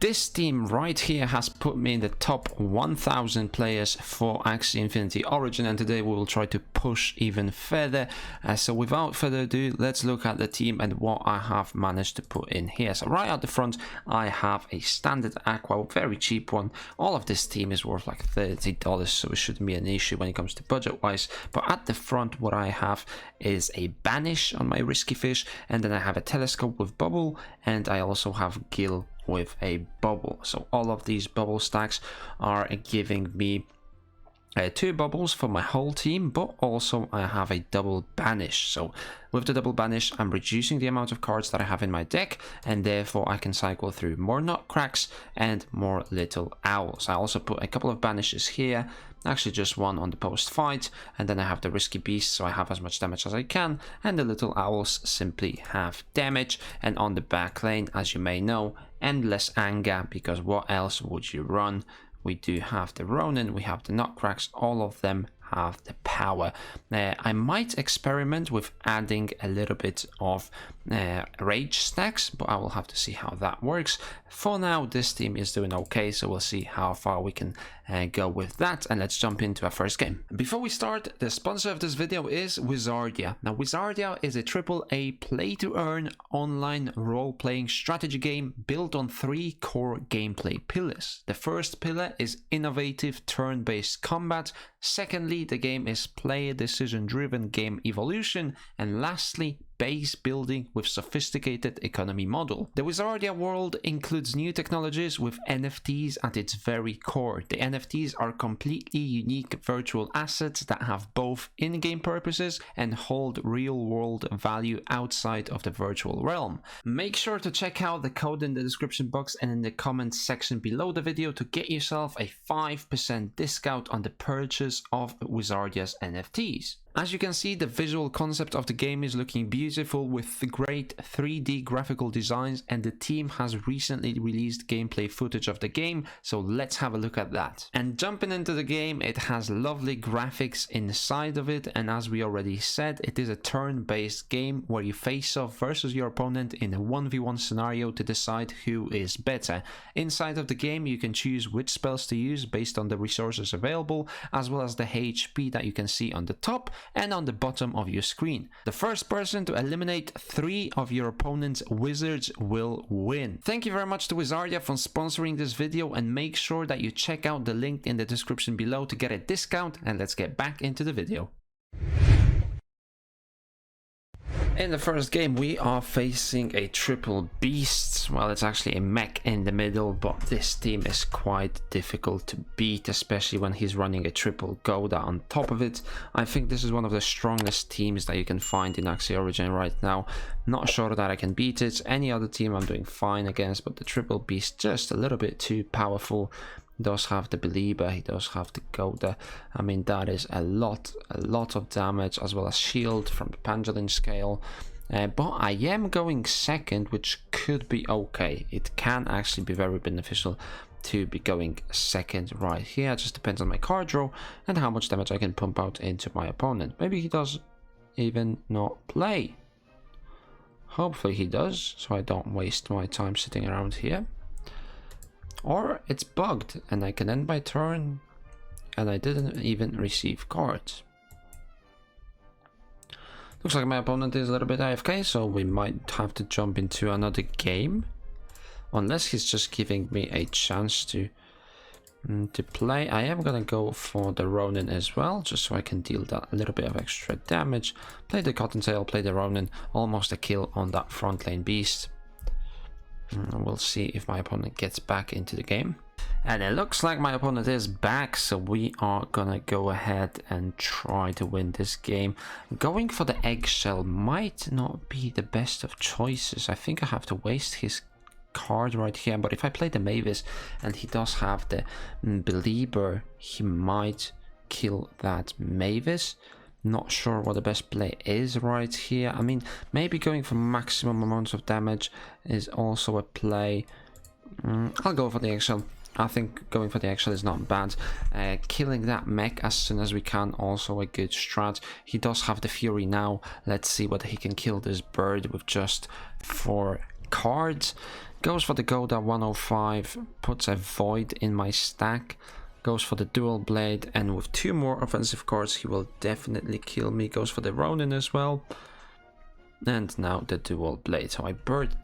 This team right here has put me in the top 1000 players for Axie Infinity Origin, and today we will try to push even further. So without further ado, let's look at the team and what I have managed to put in here. So right at the front, I have a standard Aqua, very cheap one. All of this team is worth like $30, so it shouldn't be an issue when it comes to budget wise. But at the front, what I have is a Banish on my Risky Fish, and then I have a Telescope with Bubble, and I also have Gill with a bubble. So all of these bubble stacks are giving me 2 bubbles for my whole team, but also I have a double Banish. So with the double Banish, I'm reducing the amount of cards that I have in my deck, and therefore I can cycle through more Nutcracks and more Little Owls. I also put a couple of Banishes here, actually just one on the post fight, and then I have the Risky Beast, so I have as much damage as I can, and the Little Owls simply have damage. And on the back lane, as you may know, endless anger, because what else would you run? We do have the Ronin, we have the Nutcracks, all of them have the power. I might experiment with adding a little bit of rage stacks, but I will have to see how that works. For now, this team is doing okay, so we'll see how far we can go with that, and let's jump into our first game. Before we start, the sponsor of this video is Wizardia. Now, Wizardia is a AAA play-to-earn online role-playing strategy game built on 3 core gameplay pillars. The first pillar is innovative turn-based combat. Secondly, the game is player decision-driven game evolution, and lastly, base building with sophisticated economy model. The Wizardia world includes new technologies with NFTs at its very core. The NFTs are completely unique virtual assets that have both in-game purposes and hold real-world value outside of the virtual realm. Make sure to check out the code in the description box and in the comments section below the video to get yourself a 5% discount on the purchase of Wizardia's NFTs. As you can see, the visual concept of the game is looking beautiful with great 3D graphical designs, and the team has recently released gameplay footage of the game, so let's have a look at that. And jumping into the game, it has lovely graphics inside of it, and as we already said, it is a turn-based game where you face off versus your opponent in a 1v1 scenario to decide who is better. Inside of the game, you can choose which spells to use based on the resources available, as well as the HP that you can see on the top and on the bottom of your screen. The first person to eliminate 3 of your opponent's wizards will win. Thank you very much to Wizardia for sponsoring this video, and make sure that you check out the link in the description below to get a discount, and let's get back into the video. In the first game, we are facing a triple beast. Well, it's actually a mech in the middle, but this team is quite difficult to beat, especially when he's running a triple Goda on top of it. I think this is one of the strongest teams that you can find in Axie Origin right now. Not sure that I can beat it. Any other team I'm doing fine against, but the triple beast just a little bit too powerful. He does have the Belieber, he does have the Goda. I mean, that is a lot of damage, as well as shield from the Pangolin scale. But I am going second, which could be okay. It can actually be very beneficial to be going second right here. It just depends on my card draw and how much damage I can pump out into my opponent. Maybe he does even not play. Hopefully he does, so I don't waste my time sitting around here. Or it's bugged and I can end my turn and I didn't even receive cards. Looks like my opponent is a little bit AFK, so we might have to jump into another game. Unless he's just giving me a chance to play. I am gonna go for the Ronin as well, just so I can deal that little bit of extra damage. Play the Cottontail, play the Ronin, almost a kill on that front lane beast. We'll see if my opponent gets back into the game. And it looks like my opponent is back, so we are gonna go ahead and try to win this game. Going for the Eggshell might not be the best of choices. I think I have to waste his card right here, but if I play the Mavis and he does have the Belieber, he might kill that Mavis. Not sure what the best play is right here. I mean, maybe going for maximum amounts of damage is also a play. I'll go for the Eggshell. I think going for the Eggshell is not bad. Killing that mech as soon as we can, also a good strat. He does have the Fury now. Let's see whether he can kill this bird with just 4 cards. Goes for the Goda 105, puts a Void in my stack. Goes for the Dual Blade, and with 2 more offensive cards, he will definitely kill me. Goes for the Ronin as well. And now the Dual Blade. So my bird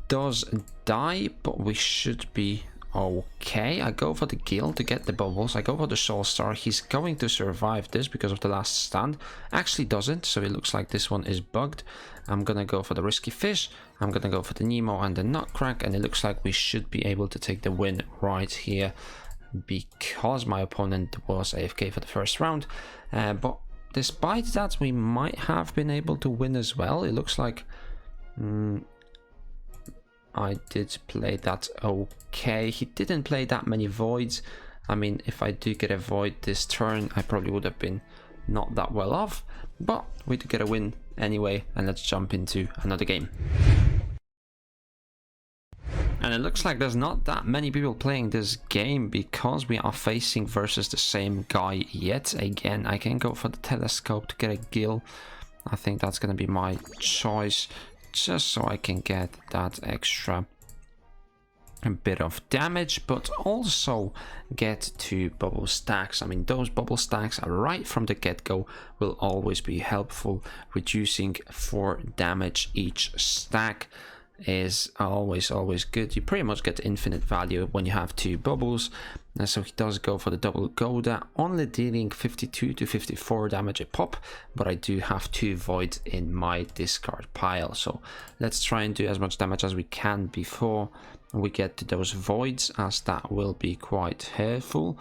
does die, but we should be okay. I go for the Guild to get the bubbles. I go for the Soul Star. He's going to survive this because of the last stand. Actually doesn't, so it looks like this one is bugged. I'm gonna go for the Risky Fish. I'm gonna go for the Nemo and the Nutcrack, and it looks like we should be able to take the win right here because my opponent was AFK for the first round. But despite that, we might have been able to win as well. It looks like I did play that okay. He didn't play that many voids. I mean, if I do get a void this turn, I probably would have been not that well off, but we did get a win anyway, and let's jump into another game. And it looks like there's not that many people playing this game because we are facing versus the same guy yet again. I can go for the Telescope to get a Gill. I think that's going to be my choice, just so I can get that extra bit of damage, but also get 2 bubble stacks. I mean, those bubble stacks are right from the get-go will always be helpful. Reducing 4 damage each stack is always good. You pretty much get infinite value when you have 2 bubbles. And so he does go for the double Goda, only dealing 52 to 54 damage a pop, but I do have 2 voids in my discard pile, so let's try and do as much damage as we can before we get to those voids, as that will be quite helpful.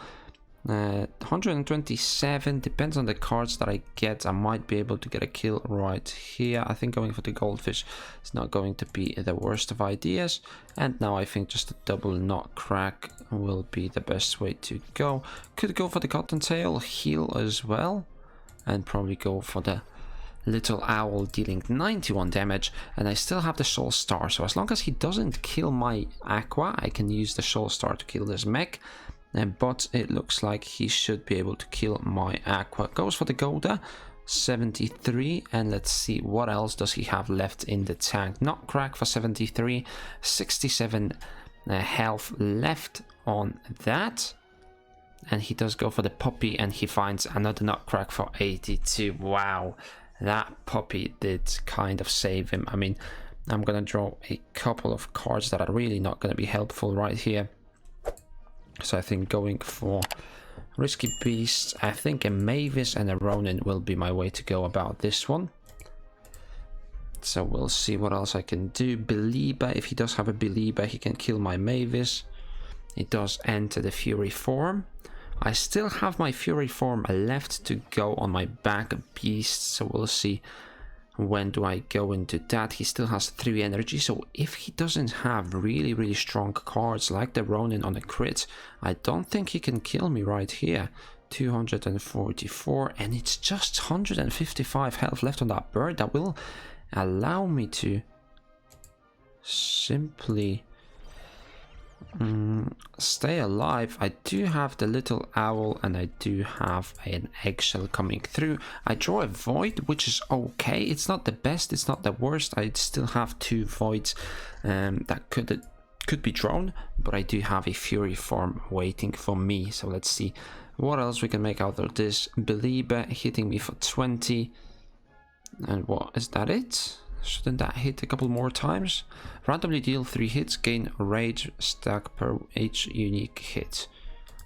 127, depends on the cards that I get. I might be able to get a kill right here. I think going for the Goldfish is not going to be the worst of ideas, and now I think just a double Nutcrack will be the best way to go. Could go for the Cottontail, heal as well, and probably go for the Little Owl dealing 91 damage, and I still have the Soul Star, so as long as he doesn't kill my Aqua, I can use the Soul Star to kill this mech. But it looks like he should be able to kill my Aqua. Goes for the Goda, 73, and let's see what else does he have left in the tank. Nutcrack for 73, 67 health left on that. And he does go for the Puppy, and he finds another Nutcrack for 82. Wow, that Puppy did kind of save him. I mean, I'm gonna draw a couple of cards that are really not gonna be helpful right here. So I think going for Risky Beasts, I think a Mavis and a Ronin will be my way to go about this one. So we'll see what else I can do. Belieber, if he does have a Belieber, he can kill my Mavis. It does enter the Fury form. I still have my Fury form left to go on my back beast, so we'll see when do I go into that. He still has 3 energy, so if he doesn't have really strong cards like the Ronin on a crit, I don't think he can kill me right here. 244, and it's just 155 health left on that bird. That will allow me to simply stay alive. I do have the Little Owl, and I do have an Eggshell coming through. I draw a Void, which is okay. It's not the best, it's not the worst. I still have 2 voids that could be drawn, but I do have a Fury form waiting for me. So let's see what else we can make out of this. Belieber hitting me for 20, and what is that? It shouldn't that hit a couple more times? Randomly deal 3 hits, gain rage stack per each unique hit.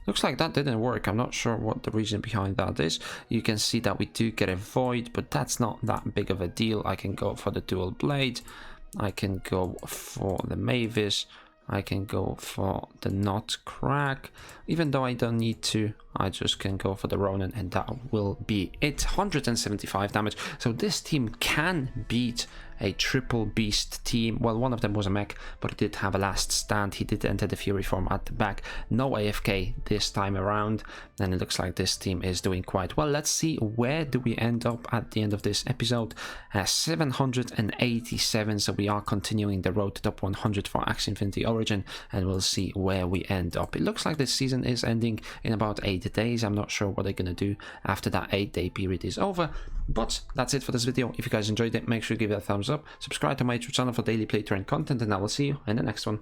Looks like that didn't work. I'm not sure what the reason behind that is. You can see that we do get a Void, but that's not that big of a deal. I can go for the Dual Blade, I can go for the Mavis, I can go for the Nutcrack. Even though I don't need to, I just can go for the Ronin, and that will be it. 175 damage. So this team can beat a triple beast team. Well, one of them was a mech, but he did have a last stand. He did enter the Fury form at the back. No AFK this time around, and it looks like this team is doing quite well. Let's see, where do we end up at the end of this episode? 787, so we are continuing the road to top 100 for Axie Infinity Origin, and we'll see where we end up. It looks like this season is ending in about 8 days. I'm not sure what they're gonna do after that 8-day period is over, But that's it for this video. If you guys enjoyed it, make sure to give it a thumbs up, subscribe to my YouTube channel for daily play to earn content, and I will see you in the next one.